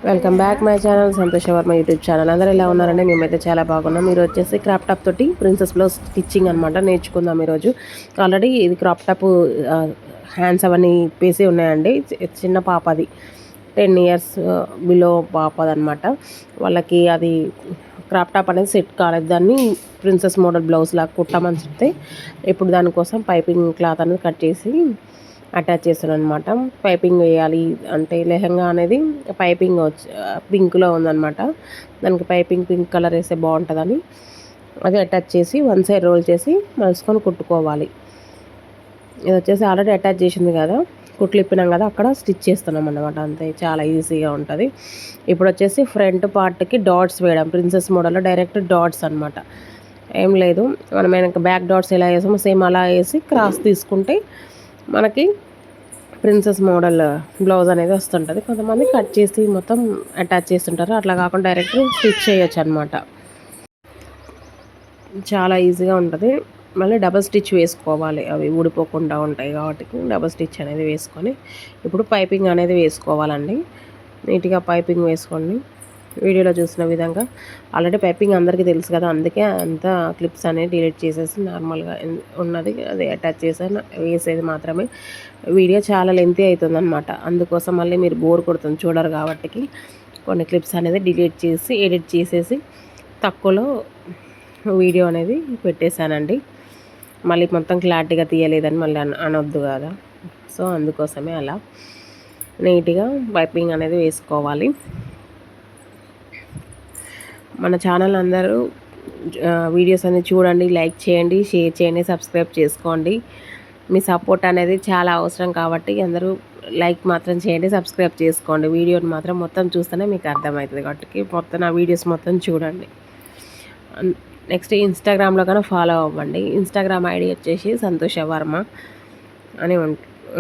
Welcome back my channel Santosh Varma YouTube channel. అందరూ ఎలా ఉన్నారండి? మేమైతే చాలా బాగున్నాం. మీరు వచ్చేసి క్రాప్ టాప్ తోటి ప్రిన్సెస్ బ్లౌజ్ స్టిచ్చింగ్ అనమాట నేర్చుకుందాం ఈరోజు. ఆల్రెడీ ఇది క్రాప్ టాప్ హ్యాండ్స్ అవన్నీ వేసి ఉన్నాయండి. చిన్న పాపది 10 ఇయర్స్ బిలో పాపదనమాట. వాళ్ళకి అది క్రాప్ టాప్ అనేది సెట్ కాలేదు. దాన్ని ప్రిన్సెస్ మోడల్ బ్లౌజ్ లాగా కుట్టమని చెప్తే ఇప్పుడు దానికోసం పైపింగ్ క్లాత్ అనేది కట్ చేసి అటాచ్ చేస్తాను అనమాట. పైపింగ్ వేయాలి అంటే లెహంగా అనేది పైపింగ్ పింక్లో ఉందనమాట. దానికి పైపింగ్ పింక్ కలర్ వేస్తే బాగుంటుందని అది అటాచ్ చేసి వన్ సైడ్ రోల్ చేసి మలుసుకొని కుట్టుకోవాలి. ఇది వచ్చేసి ఆల్రెడీ అటాచ్ చేసింది కదా, కుట్లు ఇప్పినాం కదా, అక్కడ స్టిచ్ చేస్తున్నాం అనమాట. అంతే, చాలా ఈజీగా ఉంటుంది. ఇప్పుడు వచ్చేసి ఫ్రంట్ పార్ట్కి డాట్స్ వేయడం. ప్రిన్సెస్ మోడల్లో డైరెక్ట్ డాట్స్ అనమాట, ఏం లేదు. మనం వెనక బ్యాక్ డాట్స్ ఎలా వేసామో సేమ్ అలా వేసి క్రాస్ తీసుకుంటే మనకి ప్రిన్సెస్ మోడల్ బ్లౌజ్ అనేది వస్తుంటుంది. కొంతమంది కట్ చేసి మొత్తం అటాచ్ చేస్తుంటారు. అట్లా కాకుండా డైరెక్ట్ స్టిచ్ చేయొచ్చు అనమాట. చాలా ఈజీగా ఉంటుంది. మళ్ళీ డబల్ స్టిచ్ వేసుకోవాలి, అవి ఊడిపోకుండా ఉంటాయి కాబట్టి డబల్ స్టిచ్ అనేది వేసుకొని ఇప్పుడు పైపింగ్ అనేది వేసుకోవాలండి. నీట్గా పైపింగ్ వేసుకోండి. వీడియోలో చూసిన విధంగా ఆల్రెడీ పైపింగ్ అందరికీ తెలుసు కదా, అందుకే అంత క్లిప్స్ అనేది డిలీట్ చేసేసి నార్మల్గా ఉన్నది అది అటాచ్ చేసాను, వేసేది మాత్రమే. వీడియో చాలా లెంతీ అవుతుంది అనమాట, అందుకోసం మళ్ళీ మీరు బోర్ కొడుతుంది చూడరు కాబట్టి కొన్ని క్లిప్స్ అనేది డిలీట్ చేసి ఎడిట్ చేసేసి తక్కువలో వీడియో అనేది పెట్టేశానండి. మళ్ళీ మొత్తం క్లారిటీగా తీయలేదని మళ్ళీ అనొద్దు కదా, సో అందుకోసమే అలా నీట్గా పైపింగ్ అనేది వేసుకోవాలి. మన ఛానల్ అందరూ వీడియోస్ అనేది చూడండి, లైక్ చేయండి, షేర్ చేయండి, సబ్స్క్రైబ్ చేసుకోండి. మీ సపోర్ట్ అనేది చాలా అవసరం కాబట్టి అందరూ లైక్ మాత్రం చేయండి, సబ్స్క్రైబ్ చేసుకోండి. వీడియోని మాత్రం మొత్తం చూస్తేనే మీకు అర్థమవుతుంది కాబట్టి మొత్తం నా వీడియోస్ మొత్తం చూడండి. నెక్స్ట్ ఇన్స్టాగ్రామ్లో కానీ ఫాలో అవ్వండి. ఇన్స్టాగ్రామ్ ఐడి వచ్చేసి సంతోష వర్మ అని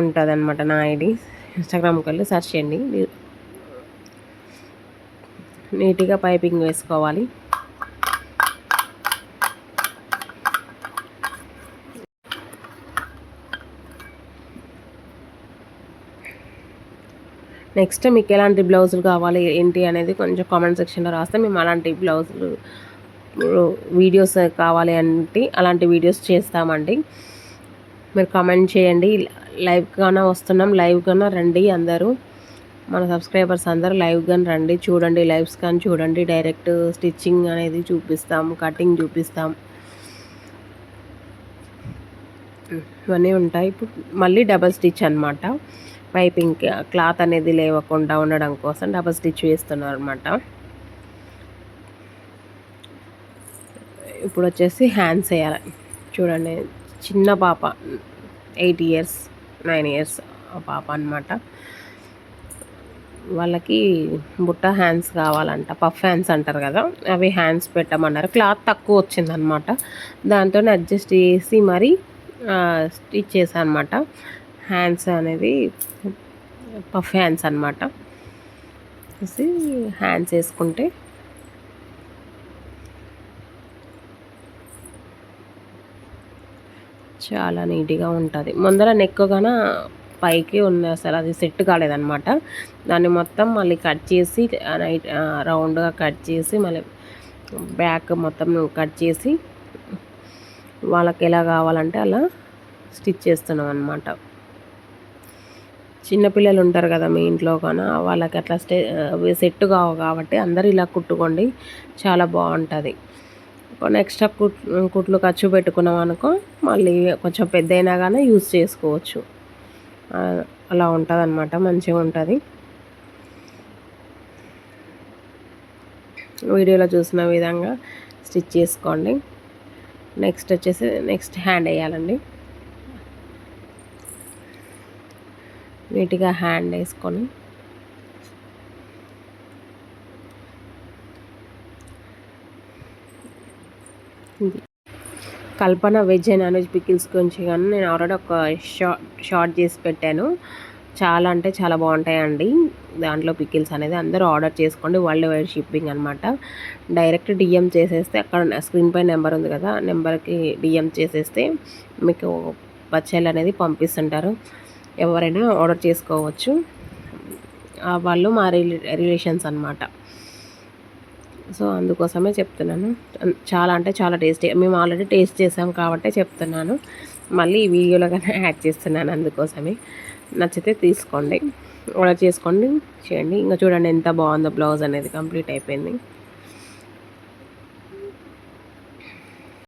ఉంటుంది అనమాట నా ఐడి. ఇన్స్టాగ్రామ్కి వెళ్ళి సెర్చ్ చేయండి. నీట్గా పైపింగ్ వేసుకోవాలి. నెక్స్ట్ మీకు ఎలాంటి బ్లౌజులు కావాలి ఏంటి అనేది కొంచెం కామెంట్ సెక్షన్లో రాస్తే మేము అలాంటి బ్లౌజులు వీడియోస్ కావాలి అంటే అలాంటి వీడియోస్ చేస్తామండి. మీరు కామెంట్ చేయండి. లైవ్గానే వస్తున్నాం, లైవ్గానే రండి అందరూ. మన సబ్స్క్రైబర్స్ అందరూ లైవ్గా రండి, చూడండి, లైవ్స్ కానీ చూడండి. డైరెక్ట్ స్టిచ్చింగ్ అనేది చూపిస్తాం, కటింగ్ చూపిస్తాం, ఇవన్నీ ఉంటాయి. ఇప్పుడు మళ్ళీ డబల్ స్టిచ్ అనమాట. పైపింగ్ క్లాత్ అనేది లేవకుండా ఉండడం కోసం డబల్ స్టిచ్ వేస్తున్నారు అనమాట. ఇప్పుడు వచ్చేసి హ్యాండ్స్ వేయాలి. చూడండి, చిన్న పాప 8 ఇయర్స్ 9 ఇయర్స్ పాప అనమాట. వాళ్ళకి బుట్ట హ్యాండ్స్ కావాలంట, పఫ్ హ్యాండ్స్ అంటారు కదా, అవి హ్యాండ్స్ పెట్టమన్నారు. క్లాత్ తక్కువ వచ్చిందనమాట, దాంతో అడ్జస్ట్ చేసి మరీ స్టిచ్ చేశాను అనమాట. హ్యాండ్స్ అనేది పఫ్ హ్యాండ్స్ అనమాట. హ్యాండ్స్ వేసుకుంటే చాలా నీట్గా ఉంటుంది. ముందర నెక్కుగాన పైకి ఉంది, అసలు అది సెట్ కాలేదనమాట. దాన్ని మొత్తం మళ్ళీ కట్ చేసి రౌండ్గా కట్ చేసి మళ్ళీ బ్యాక్ మొత్తం కట్ చేసి వాళ్ళకి ఎలా కావాలంటే అలా స్టిచ్ చేస్తున్నాం అనమాట. చిన్నపిల్లలు ఉంటారు కదా మీ ఇంట్లో, కానీ వాళ్ళకి అట్లా సెట్ కావు కాబట్టి అందరూ ఇలా కుట్టుకోండి, చాలా బాగుంటుంది. కొన్ని ఎక్స్ట్రా కుట్లు ఖర్చు పెట్టుకున్నాం అనుకో మళ్ళీ కొంచెం పెద్ద అయినా కానీ యూజ్ చేసుకోవచ్చు. అలా ఉంటుంది అనమాట, మంచిగా ఉంటుంది. వీడియోలో చూసిన విధంగా స్టిచ్ చేసుకోండి. నెక్స్ట్ వచ్చేసి నెక్స్ట్ హ్యాండ్ వేయాలండి. నీట్గా హ్యాండ్ వేసుకొని Kalpana veg and non veg pickles గురించి కానీ నేను ఆల్రెడీ ఒక షార్ట్ చేసి పెట్టాను. చాలా అంటే చాలా బాగుంటాయండి దాంట్లో పికిల్స్ అనేది. అందరూ ఆర్డర్ చేసుకోండి, వరల్డ్ వైడ్ షిప్పింగ్ అనమాట. డైరెక్ట్ డిఎం చేసేస్తే అక్కడ స్క్రీన్ పై నెంబర్ ఉంది కదా, నెంబర్కి డిఎం చేసేస్తే మీకు పచ్చళ్ళు అనేది పంపిస్తుంటారు. ఎవరైనా ఆర్డర్ చేసుకోవచ్చు. వాళ్ళు మా రిలేషన్స్ అనమాట. సో అందుకోసమే చెప్తున్నాను. చాలా అంటే చాలా టేస్టీ. మేము ఆల్రెడీ టేస్ట్ చేసాం కాబట్టే చెప్తున్నాను. మళ్ళీ ఈ వీడియోలో కన్నా యాడ్ చేస్తున్నాను అందుకోసమే. నచ్చితే తీసుకోండి, ఆర్డర్ చేసుకోండి, చేయండి. ఇంకా చూడండి ఎంత బాగుందో బ్లౌజ్ అనేది కంప్లీట్ అయిపోయింది.